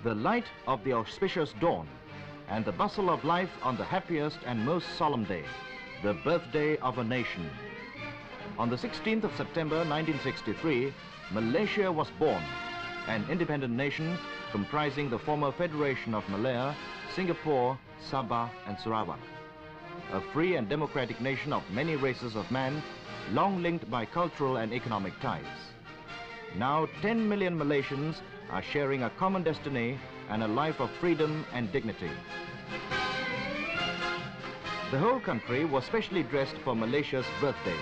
the light of the auspicious dawn, and the bustle of life on the happiest and most solemn day, the birthday of a nation. On the 16th of September 1963, Malaysia was born, an independent nation comprising the former Federation of Malaya, Singapore, Sabah and Sarawak. A free and democratic nation of many races of man, long linked by cultural and economic ties. Now 10 million Malaysians are sharing a common destiny and a life of freedom and dignity. The whole country was specially dressed for Malaysia's birthday.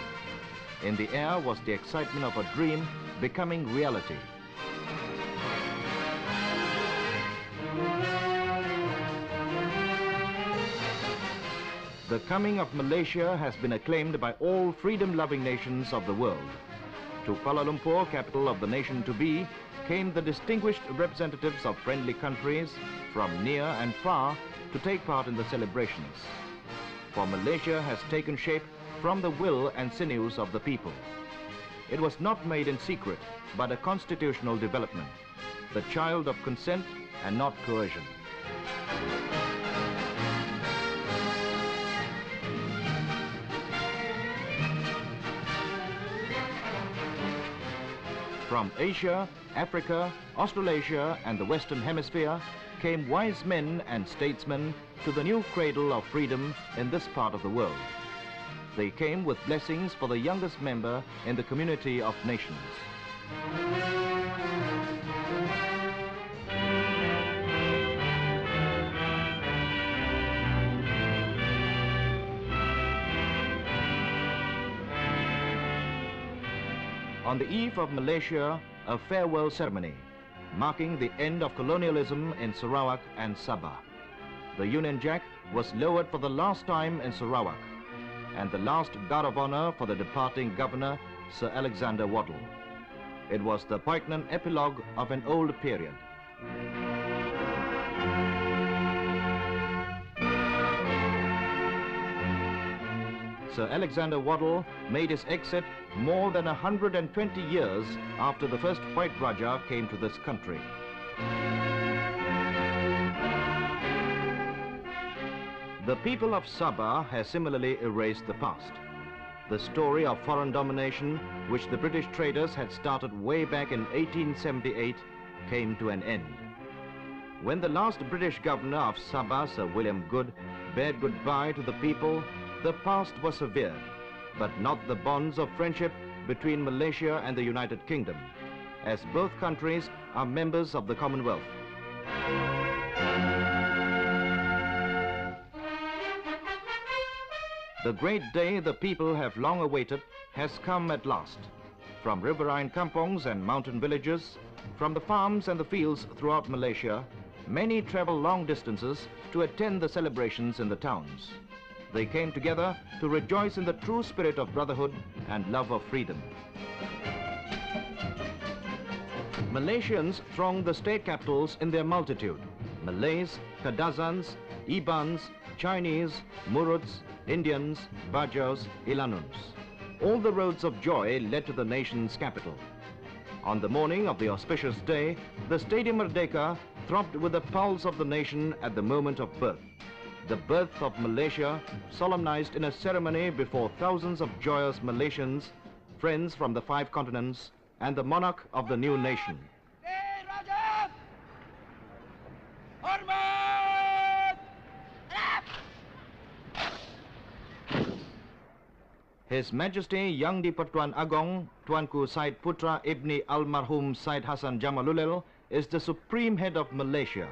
In the air was the excitement of a dream becoming reality. The coming of Malaysia has been acclaimed by all freedom-loving nations of the world. To Kuala Lumpur, capital of the nation-to-be, came the distinguished representatives of friendly countries from near and far to take part in the celebrations. For Malaysia has taken shape from the will and sinews of the people. It was not made in secret, but a constitutional development, the child of consent and not coercion. From Asia, Africa, Australasia and the Western Hemisphere came wise men and statesmen to the new cradle of freedom in this part of the world. They came with blessings for the youngest member in the community of nations. On the eve of Malaysia, a farewell ceremony, marking the end of colonialism in Sarawak and Sabah. The Union Jack was lowered for the last time in Sarawak, and the last guard of honor for the departing governor, Sir Alexander Waddell. It was the poignant epilogue of an old period. Sir Alexander Waddell made his exit more than 120 years after the first white Raja came to this country. The people of Sabah has similarly erased the past. The story of foreign domination, which the British traders had started way back in 1878, came to an end. When the last British governor of Sabah, Sir William Goode, bade goodbye to the people, the past was severed, but not the bonds of friendship between Malaysia and the United Kingdom, as both countries are members of the Commonwealth. The great day the people have long awaited has come at last. From riverine kampongs and mountain villages, from the farms and the fields throughout Malaysia, many travel long distances to attend the celebrations in the towns. They came together to rejoice in the true spirit of brotherhood and love of freedom. Malaysians thronged the state capitals in their multitude. Malays, Kadazans, Ibans, Chinese, Muruts, Indians, Bajos, Ilanuns. All the roads of joy led to the nation's capital. On the morning of the auspicious day, the Stadium Merdeka throbbed with the pulse of the nation at the moment of birth. The birth of Malaysia, solemnized in a ceremony before thousands of joyous Malaysians, friends from the 5 continents, and the monarch of the new nation. His Majesty Yang di-Pertuan Agong, Tuanku Said Putra Ibni Almarhum Said Hassan Jamalulil, is the supreme head of Malaysia.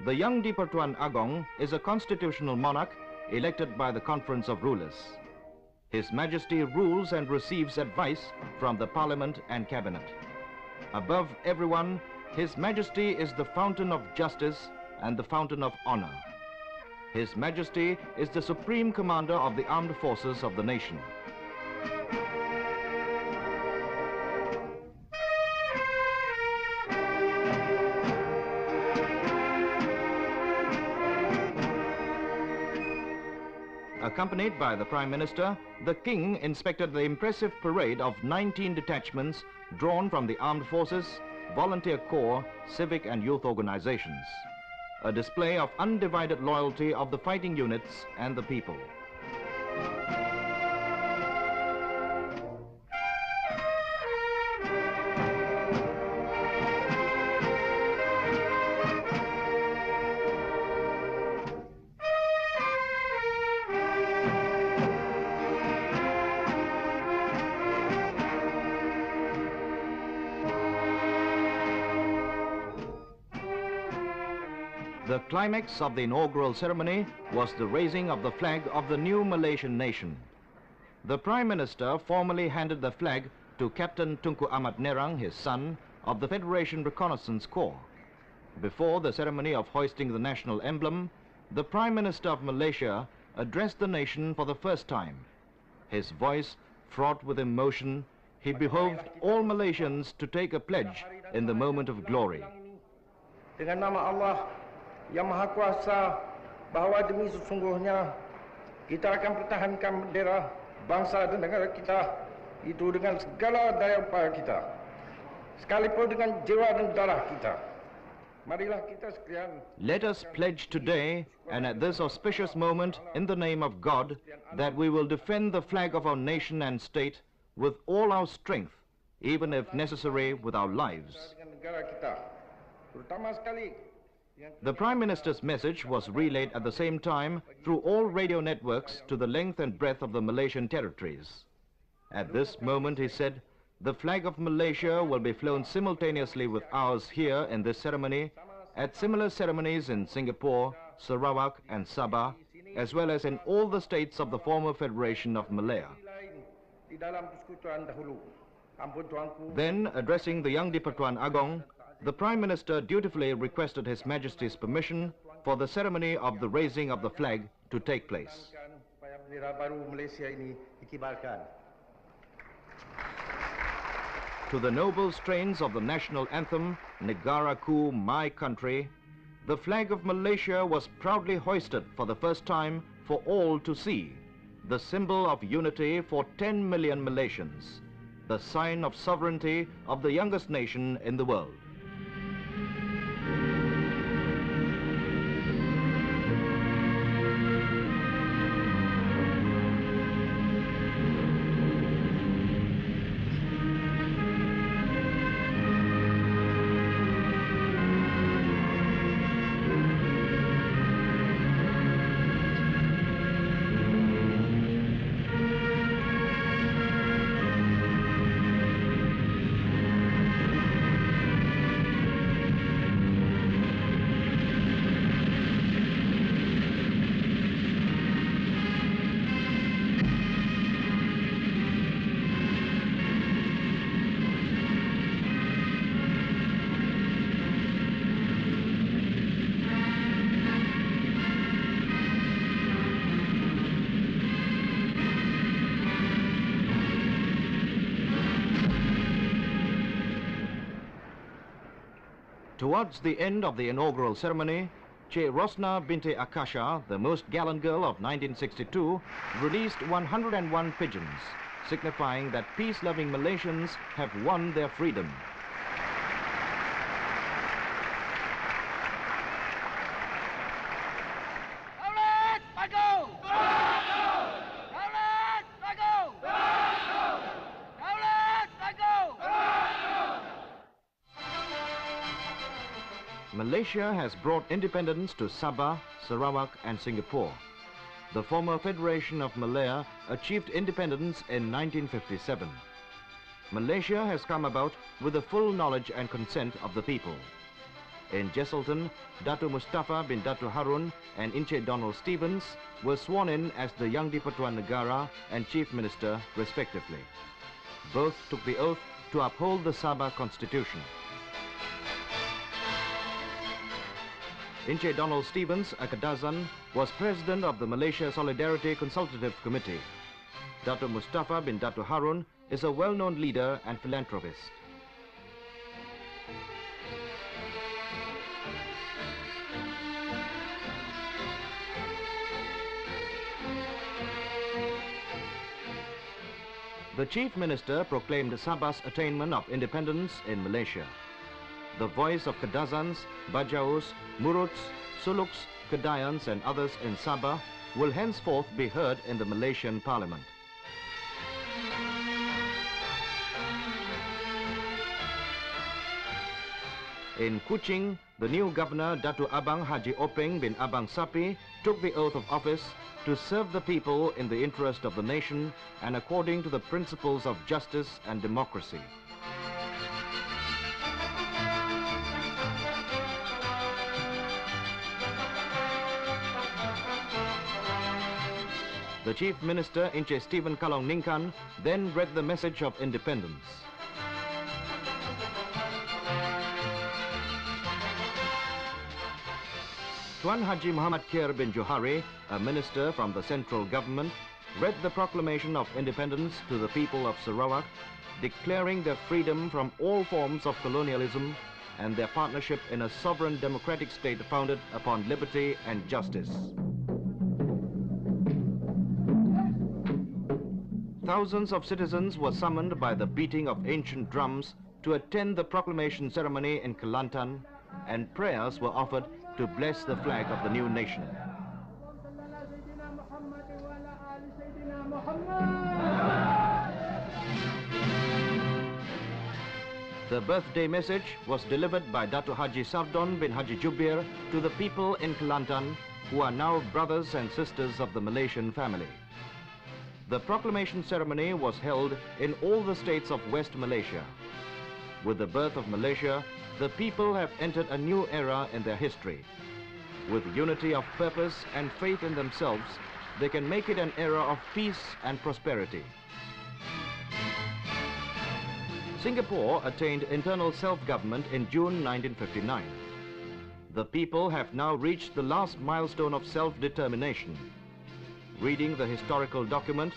The Yang di-Pertuan Agong is a constitutional monarch elected by the Conference of Rulers. His Majesty rules and receives advice from the Parliament and Cabinet. Above everyone, His Majesty is the fountain of justice and the fountain of honor. His Majesty is the supreme commander of the armed forces of the nation. Accompanied by the Prime Minister, the King inspected the impressive parade of 19 detachments drawn from the armed forces, volunteer corps, civic and youth organizations. A display of undivided loyalty of the fighting units and the people. The climax of the inaugural ceremony was the raising of the flag of the new Malaysian nation. The Prime Minister formally handed the flag to Captain Tunku Ahmad Nerang, his son, of the Federation Reconnaissance Corps. Before the ceremony of hoisting the national emblem, the Prime Minister of Malaysia addressed the nation for the first time. His voice fraught with emotion, he behoved all Malaysians to take a pledge in the moment of glory. Dengan nama Allah yang Maha Kuasa, bahawa demi sesungguhnya kita akan pertahankan bendera bangsa dan negara kita itu dengan segala daya upaya kita, sekalipun dengan jiwa dan darah kita. Marilah kita sekalian. Let us pledge today and at this auspicious moment in the name of God that we will defend the flag of our nation and state with all our strength, even if necessary with our lives. The Prime Minister's message was relayed at the same time through all radio networks to the length and breadth of the Malaysian territories. At this moment, he said, the flag of Malaysia will be flown simultaneously with ours here in this ceremony, at similar ceremonies in Singapore, Sarawak and Sabah, as well as in all the states of the former Federation of Malaya. Then, addressing the young Di-Pertuan Agong, the Prime Minister dutifully requested His Majesty's permission for the ceremony of the raising of the flag to take place. To the noble strains of the national anthem, Negaraku, My Country, the flag of Malaysia was proudly hoisted for the first time for all to see, the symbol of unity for 10 million Malaysians, the sign of sovereignty of the youngest nation in the world. Towards the end of the inaugural ceremony, Che Rosna Binti Akasha, the most gallant girl of 1962, released 101 pigeons, signifying that peace-loving Malaysians have won their freedom. Malaysia has brought independence to Sabah, Sarawak and Singapore. The former Federation of Malaya achieved independence in 1957. Malaysia has come about with the full knowledge and consent of the people. In Jesselton, Dato Mustafa bin Dato Harun and Inche Donald Stevens were sworn in as the Yang di-Pertuan Negara and Chief Minister respectively. Both took the oath to uphold the Sabah Constitution. Inche Donald Stevens, a Kadazan, was president of the Malaysia Solidarity Consultative Committee. Dato Mustafa bin Dato Harun is a well-known leader and philanthropist. The Chief Minister proclaimed Sabah's attainment of independence in Malaysia. the voice of Kedazans, Bajaus, Muruts, Suluks, Kedayans and others in Sabah will henceforth be heard in the Malaysian Parliament. In Kuching, the new governor, Datu Abang Haji Openg bin Abang Sapi, took the oath of office to serve the people in the interest of the nation and according to the principles of justice and democracy. The Chief Minister, Encik Stephen Kalong Ningkan, then read the message of independence. Tuan Haji Muhammad Khair bin Johari, a minister from the central government, read the proclamation of independence to the people of Sarawak, declaring their freedom from all forms of colonialism and their partnership in a sovereign democratic state founded upon liberty and justice. Thousands of citizens were summoned by the beating of ancient drums to attend the proclamation ceremony in Kelantan, and prayers were offered to bless the flag of the new nation. The birthday message was delivered by Dato Haji Sardon bin Haji Jubir to the people in Kelantan, who are now brothers and sisters of the Malaysian family. The proclamation ceremony was held in all the states of West Malaysia. With the birth of Malaysia, the people have entered a new era in their history. With unity of purpose and faith in themselves, they can make it an era of peace and prosperity. Singapore attained internal self-government in June 1959. The people have now reached the last milestone of self-determination. Reading the historical document,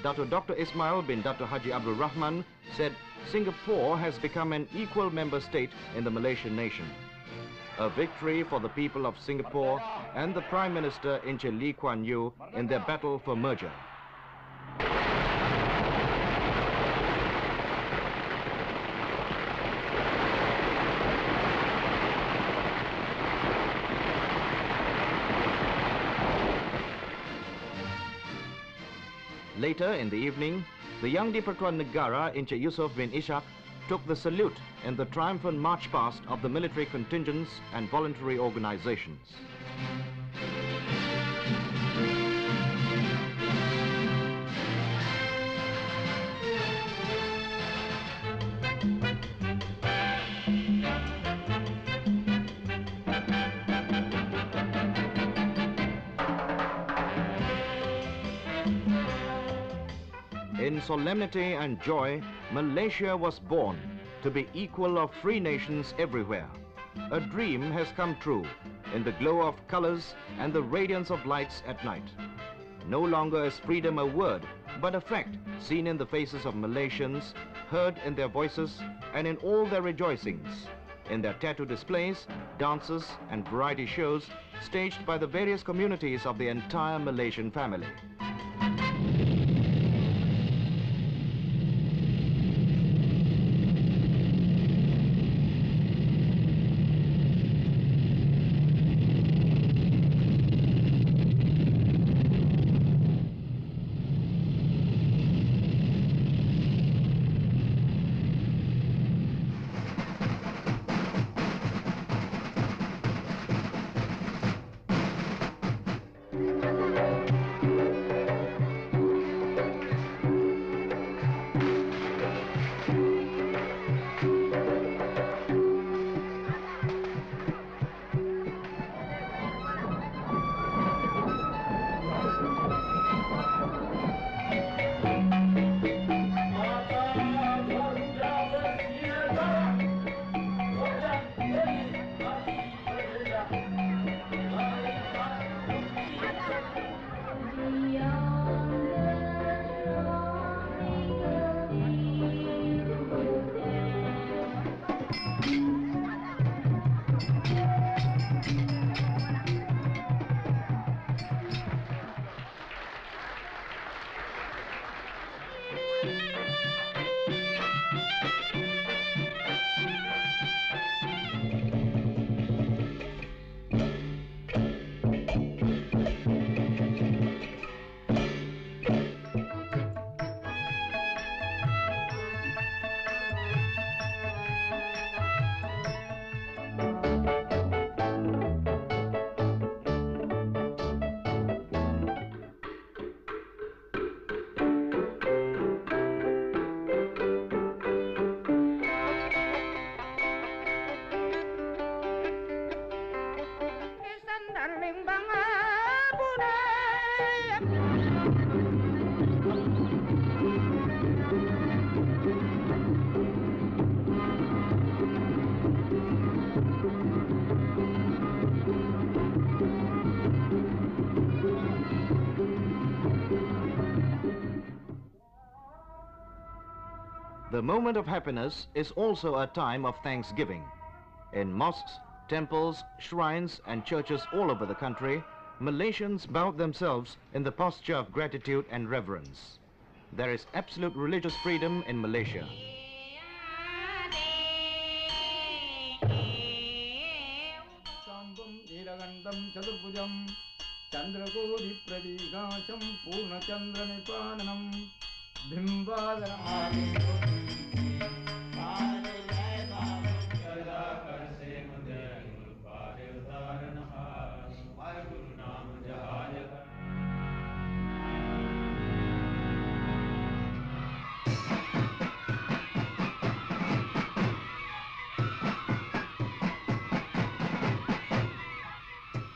Dr. Ismail bin Dr. Haji Abdul Rahman said Singapore has become an equal member state in the Malaysian nation. A victory for the people of Singapore and the Prime Minister Encik Lee Kuan Yew in their battle for merger. Later in the evening, the Yang di-Pertuan Negara Encik Yusof bin Ishak took the salute in the triumphant march past of the military contingents and voluntary organizations. In solemnity and joy, Malaysia was born to be equal of free nations everywhere. A dream has come true in the glow of colors and the radiance of lights at night. No longer is freedom a word, but a fact seen in the faces of Malaysians, heard in their voices and in all their rejoicings, in their tattoo displays, dances and variety shows staged by the various communities of the entire Malaysian family. moment of happiness is also a time of thanksgiving. In mosques, temples, shrines and churches all over the country, Malaysians bow themselves in the posture of gratitude and reverence. There is absolute religious freedom in Malaysia.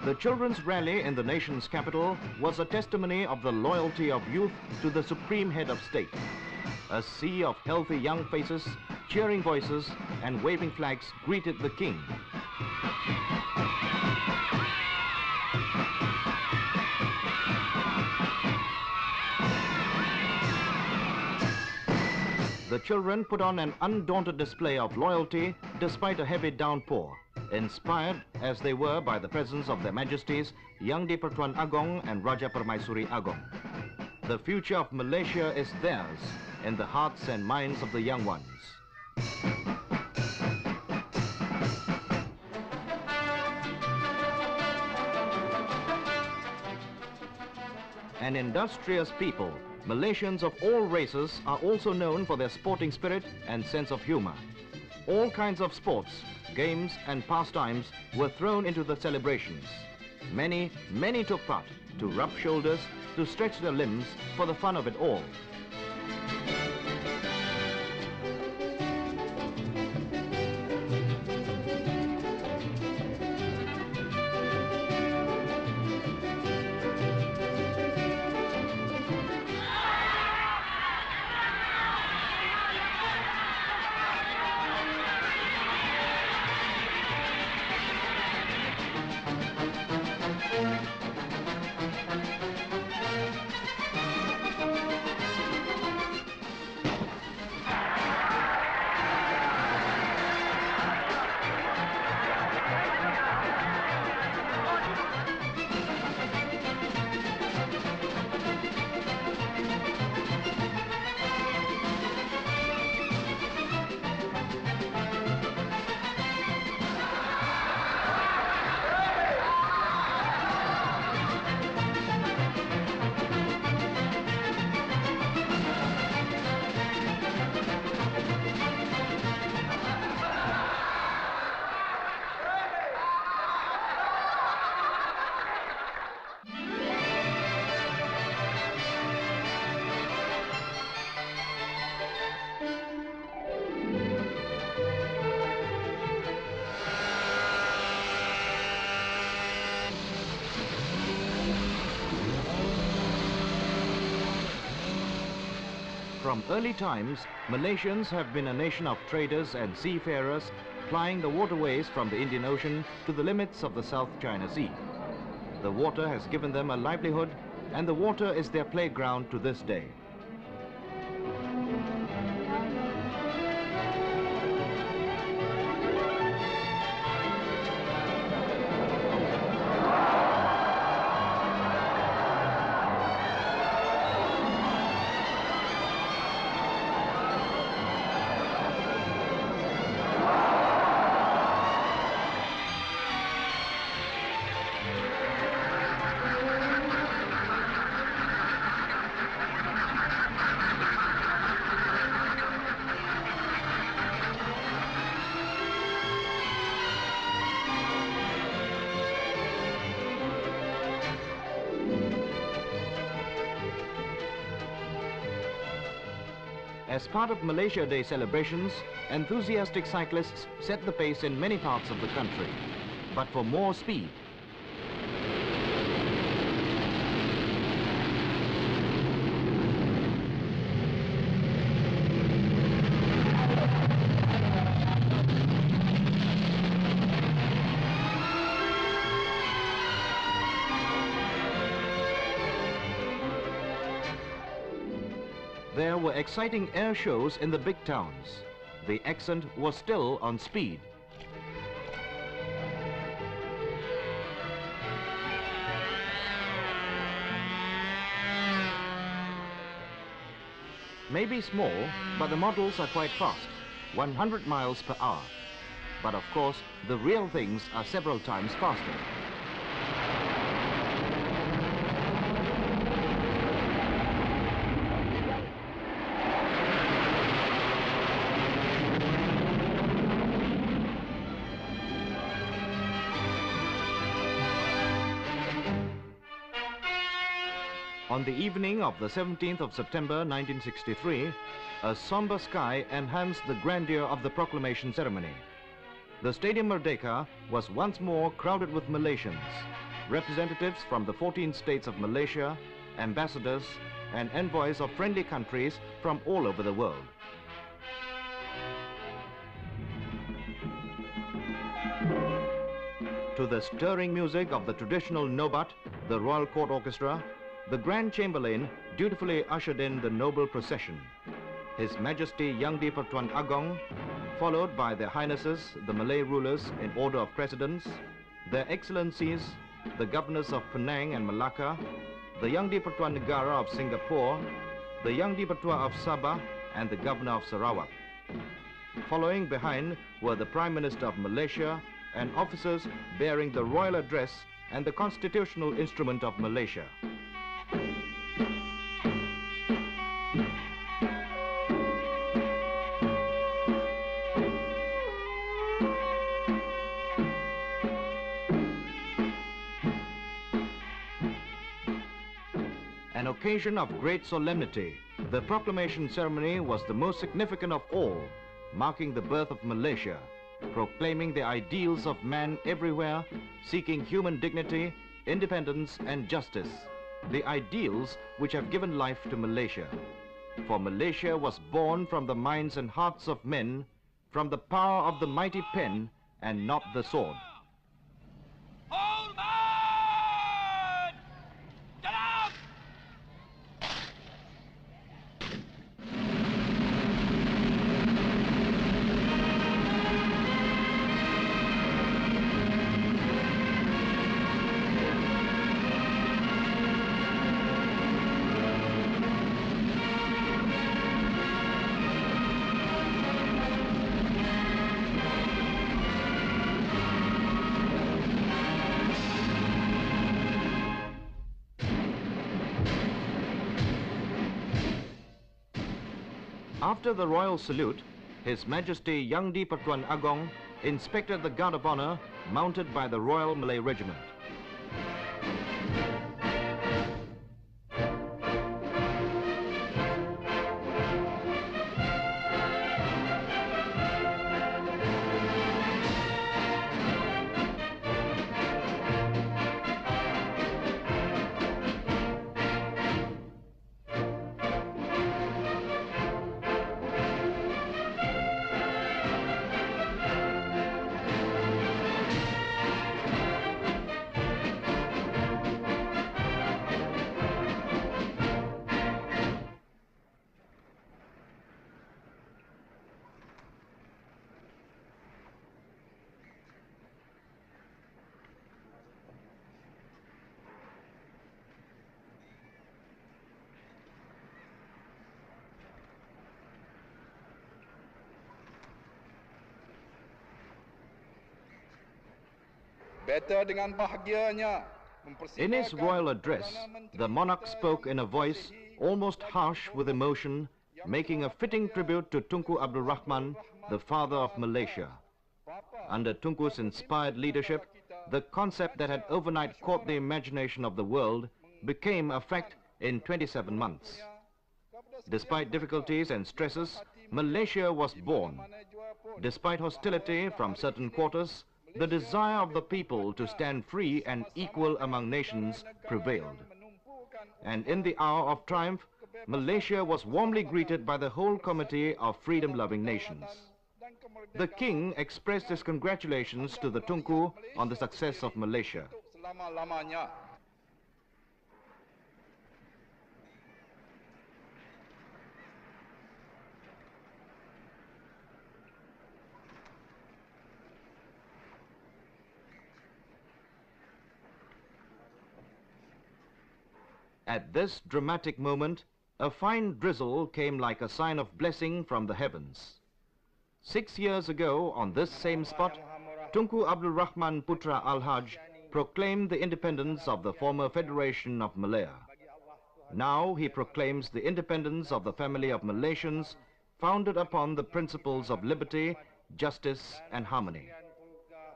The children's rally in the nation's capital was a testimony of the loyalty of youth to the supreme head of state. A sea of healthy young faces, cheering voices and waving flags greeted the king. The children put on an undaunted display of loyalty despite a heavy downpour, inspired as they were by the presence of their Majesties Yang di-Pertuan Agong and Raja Permaisuri Agong. The future of Malaysia is theirs in the hearts and minds of the young ones. An industrious people, Malaysians of all races are also known for their sporting spirit and sense of humor. All kinds of sports, games and pastimes were thrown into the celebrations. Many took part, to rub shoulders, to stretch their limbs for the fun of it all. From early times, Malaysians have been a nation of traders and seafarers plying the waterways from the Indian Ocean to the limits of the South China Sea. The water has given them a livelihood, and the water is their playground to this day. As part of Malaysia Day celebrations, enthusiastic cyclists set the pace in many parts of the country. But for more speed, there were exciting air shows in the big towns. The accent was still on speed. Maybe small, but the models are quite fast, 100 miles per hour. But of course, the real things are several times faster. On the evening of the 17th of September 1963, a somber sky enhanced the grandeur of the proclamation ceremony. The Stadium Merdeka was once more crowded with Malaysians, representatives from the 14 states of Malaysia, ambassadors, and envoys of friendly countries from all over the world. To the stirring music of the traditional Nobat, the Royal Court Orchestra, the Grand Chamberlain dutifully ushered in the noble procession. His Majesty Yang di-Pertuan Agong, followed by their Highnesses, the Malay rulers in order of precedence, their Excellencies, the Governors of Penang and Malacca, the Yang di-Pertuan Negara of Singapore, the Yang di-Pertua of Sabah, and the Governor of Sarawak. Following behind were the Prime Minister of Malaysia and officers bearing the royal address and the constitutional instrument of Malaysia. An occasion of great solemnity, the proclamation ceremony was the most significant of all, marking the birth of Malaysia, proclaiming the ideals of man everywhere, seeking human dignity, independence and justice, the ideals which have given life to Malaysia. For Malaysia was born from the minds and hearts of men, from the power of the mighty pen and not the sword. After the royal salute, His Majesty Yang di-Pertuan Agong inspected the Guard of Honor mounted by the Royal Malay Regiment. In his royal address, the monarch spoke in a voice almost harsh with emotion, making a fitting tribute to Tunku Abdul Rahman, the father of Malaysia. Under Tunku's inspired leadership, the concept that had overnight caught the imagination of the world became a fact in 27 months. Despite difficulties and stresses, Malaysia was born. Despite hostility from certain quarters, the desire of the people to stand free and equal among nations prevailed. And in the hour of triumph, Malaysia was warmly greeted by the whole committee of freedom-loving nations. The king expressed his congratulations to the Tunku on the success of Malaysia. At this dramatic moment, a fine drizzle came like a sign of blessing from the heavens. 6 years ago, on this same spot, Tunku Abdul Rahman Putra Al-Haj proclaimed the independence of the former Federation of Malaya. Now he proclaims the independence of the family of Malaysians founded upon the principles of liberty, justice and harmony.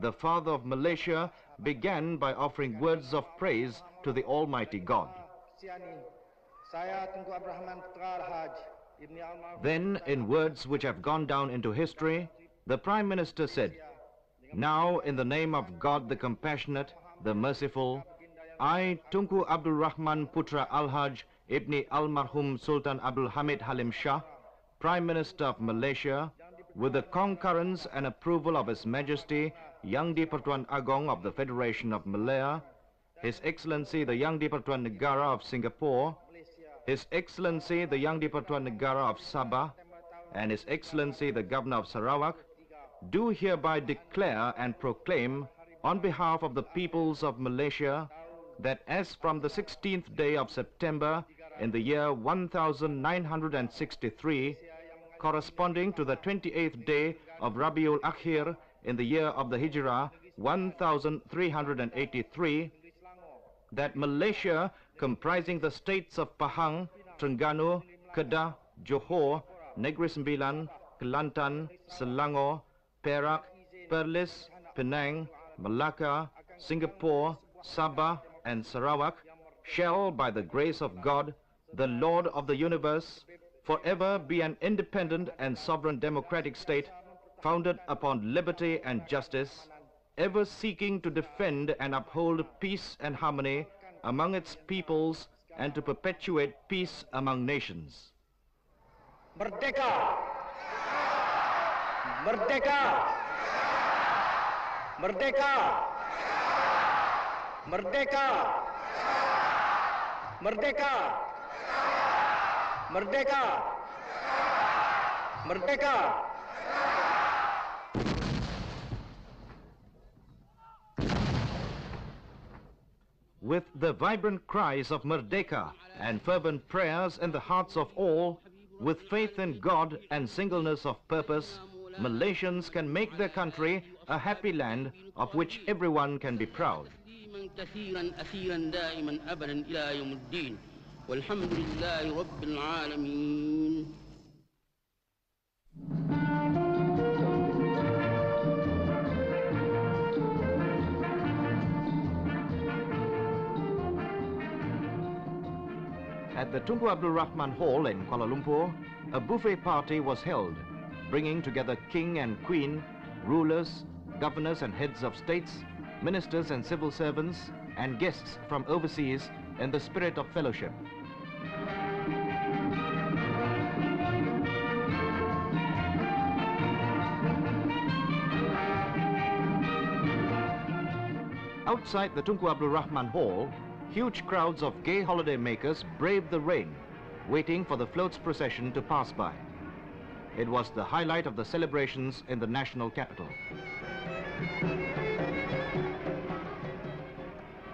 The father of Malaysia began by offering words of praise to the Almighty God. Then, in words which have gone down into history, the Prime Minister said, "Now, in the name of God the Compassionate, the Merciful, I, Tunku Abdul Rahman Putra Al-Haj Ibni Almarhum Sultan Abdul Hamid Halim Shah, Prime Minister of Malaysia, with the concurrence and approval of His Majesty Yang di-Pertuan Agong of the Federation of Malaya, His Excellency the Yang di-Pertuan Negara of Singapore, His Excellency the Yang di-Pertuan Negara of Sabah, and His Excellency the Governor of Sarawak, do hereby declare and proclaim on behalf of the peoples of Malaysia that as from the 16th day of September in the year 1963, corresponding to the 28th day of Rabiul Akhir in the year of the Hijrah 1383, that Malaysia, comprising the states of Pahang, Terengganu, Kedah, Johor, Negeri Sembilan, Kelantan, Selangor, Perak, Perlis, Penang, Malacca, Singapore, Sabah and Sarawak, shall, by the grace of God, the Lord of the universe, forever be an independent and sovereign democratic state founded upon liberty and justice, ever seeking to defend and uphold peace and harmony among its peoples and to perpetuate peace among nations." Merdeka! Merdeka! Merdeka! Merdeka! Merdeka! Merdeka! Merdeka! With the vibrant cries of Merdeka and fervent prayers in the hearts of all, with faith in God and singleness of purpose, Malaysians can make their country a happy land of which everyone can be proud. At the Tunku Abdul Rahman Hall in Kuala Lumpur, a buffet party was held, bringing together King and Queen, rulers, governors and heads of states, ministers and civil servants, and guests from overseas in the spirit of fellowship. Outside the Tunku Abdul Rahman Hall, huge crowds of gay holiday makers braved the rain, waiting for the floats procession to pass by. It was the highlight of the celebrations in the national capital.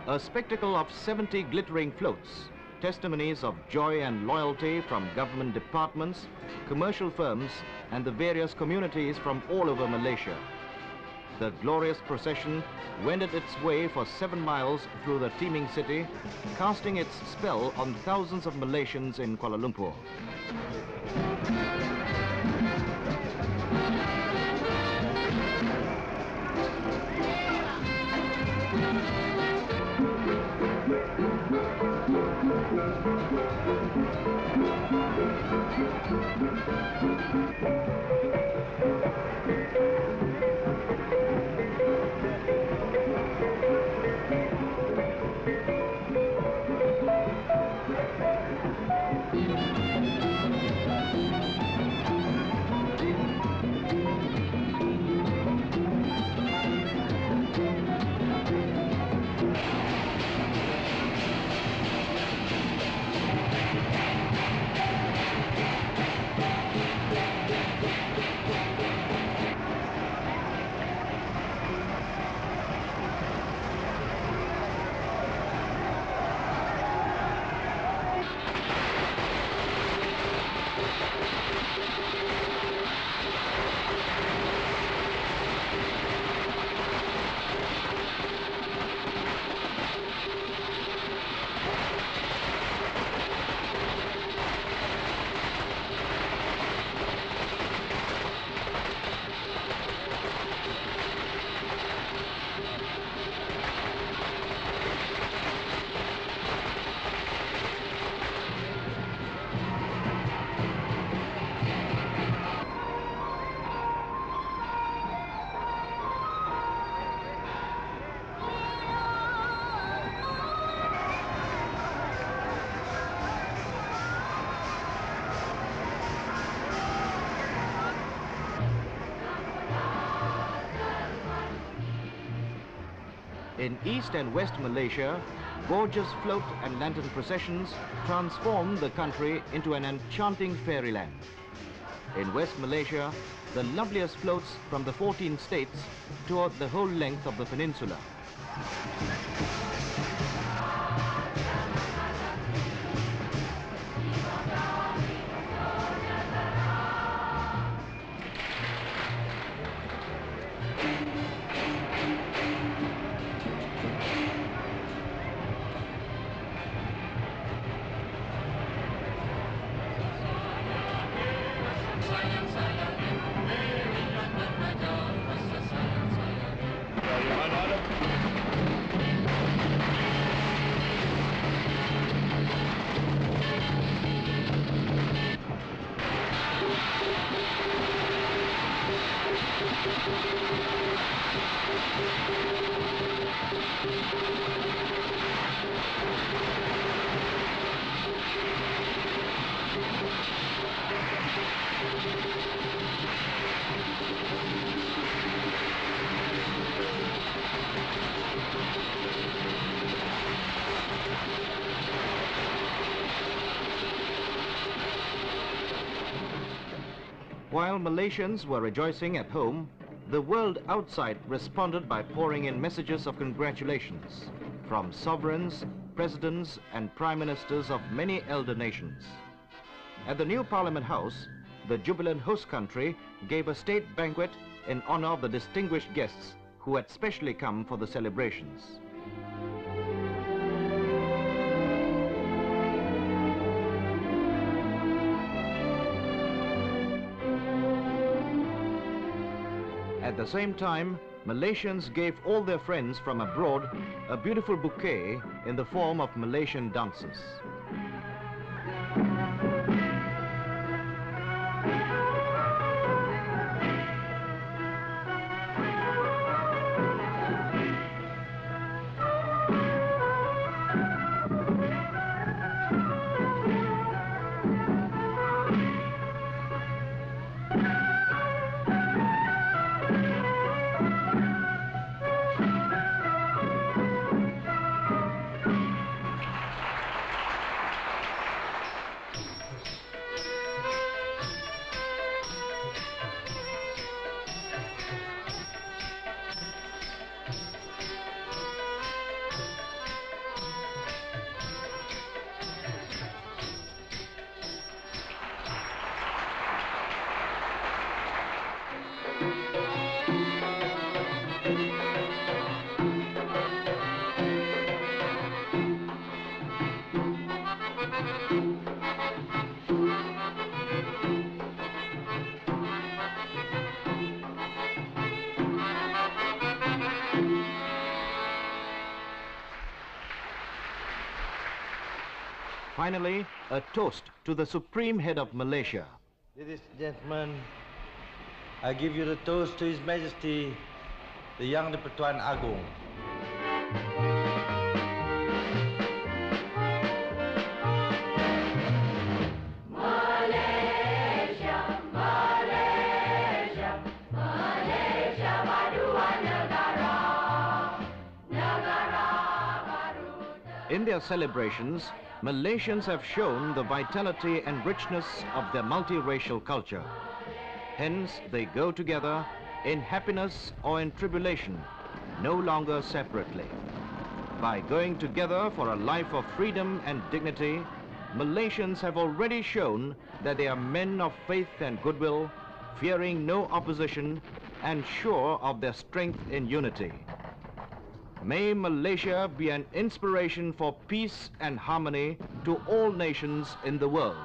A spectacle of 70 glittering floats, testimonies of joy and loyalty from government departments, commercial firms, and the various communities from all over Malaysia. The glorious procession wended its way for 7 miles through the teeming city, casting its spell on thousands of Malaysians in Kuala Lumpur. In East and West Malaysia, gorgeous float and lantern processions transform the country into an enchanting fairyland. In West Malaysia, the loveliest floats from the 14 states tour the whole length of the peninsula. While Malaysians were rejoicing at home, the world outside responded by pouring in messages of congratulations from sovereigns, presidents and prime ministers of many elder nations. At the new Parliament House, the jubilant host country gave a state banquet in honor of the distinguished guests who had specially come for the celebrations. At the same time, Malaysians gave all their friends from abroad a beautiful bouquet in the form of Malaysian dances. Finally, a toast to the Supreme Head of Malaysia. Ladies and gentlemen, I give you the toast to His Majesty, the Yang di-Pertuan Agong. Malaysia, Malaysia, Malaysia badua negara, negara baru. In their celebrations, Malaysians have shown the vitality and richness of their multiracial culture. Hence, they go together in happiness or in tribulation, no longer separately. By going together for a life of freedom and dignity, Malaysians have already shown that they are men of faith and goodwill, fearing no opposition and sure of their strength in unity. May Malaysia be an inspiration for peace and harmony to all nations in the world.